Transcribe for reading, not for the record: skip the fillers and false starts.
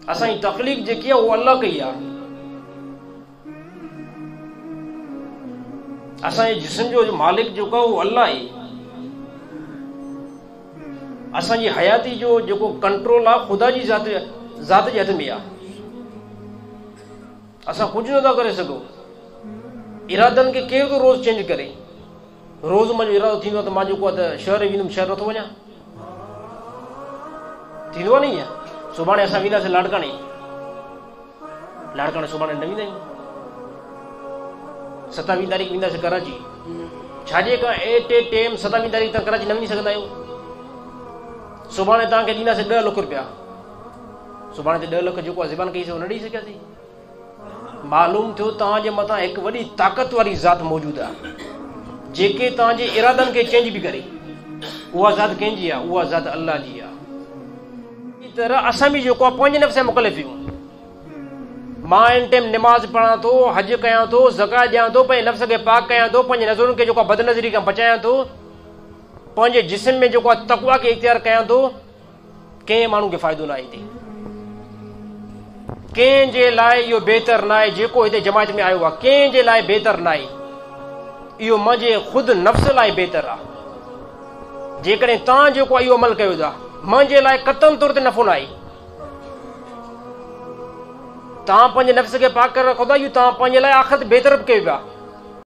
असांजी तकलीफ़ जेकी आहे उहा अल्लाह कई आहे। असांजे जिस्म जो मालिक जेको आहे उहो अल्लाह आहे। असांजी हयाती जो जेको कंट्रोल आहे ख़ुदा जी ज़ात जे हथ में आहे। असां कुझु नथा करे सघूं। इरादनि खे केरु थो रोज़ चेंज करे? रोज़ मुंहिंजो इरादो थींदो आहे त मां जेको आहे त शहर वेंदुमि, शहर नथो वञा, थींदो आहे न ईअं। सुभाणे असां वेंदासीं लाड़काणे, सुभाणे न वेंदा आहियूं। 27 तारीख़ वेंदासीं कराची, छाजे खां एट ए टाइम 27 तारीख़ तव्हां कराची न वञी सघंदा आहियो? सुभाणे तव्हांखे ॾींदासीं 10 लख रुपया, सुभाणे ते 10 लख जेको आहे ज़बान कईसीं उहो न ॾेई सघियासीं। मालूम थियो तव्हांजे मथां हिकु वॾी ताक़त वारी ज़ात मौजूदु आहे जेके तव्हांजे इरादनि खे चेंज बि करे। उहा ज़ात कंहिंजी आहे? उहा ज़ात अल्लाह जी आहे। इन तरह असां बि जेको आहे पंहिंजे नफ़्स मुकलिफ़ आहियूं। मां इन टाइम निमाज़ पढ़ां थो, हज कयां थो, ज़कात ॾियां थो, पंहिंजे नफ़्स खे पाक कयां थो, पंहिंजे नज़रुनि खे जेको आहे बदनज़री खां बचायां थो, पंहिंजे जिस्म में जेको आहे तक़वा खे इख़्तियार कयां थो। कंहिं माण्हू खे फ़ाइदो न आहे हिते। कंहिंजे लाइ इहो बहितर न आहे जेको हिते जमायत में आयो आहे। कंहिंजे लाइ बहितर न आहे। इहो मुंहिंजे ख़ुदि नफ़्स लाइ बहितर आहे। जेकॾहिं तव्हां जेको आहे इहो अमल कयो था, मुंहिंजे लाइ क़तन तौर ते नफ़ो न आहे। तव्हां पंहिंजे नफ़्स खे पाक करे रखो था, इहो तव्हां पंहिंजे लाइ आख़िरत बहितर बि कयो पिया।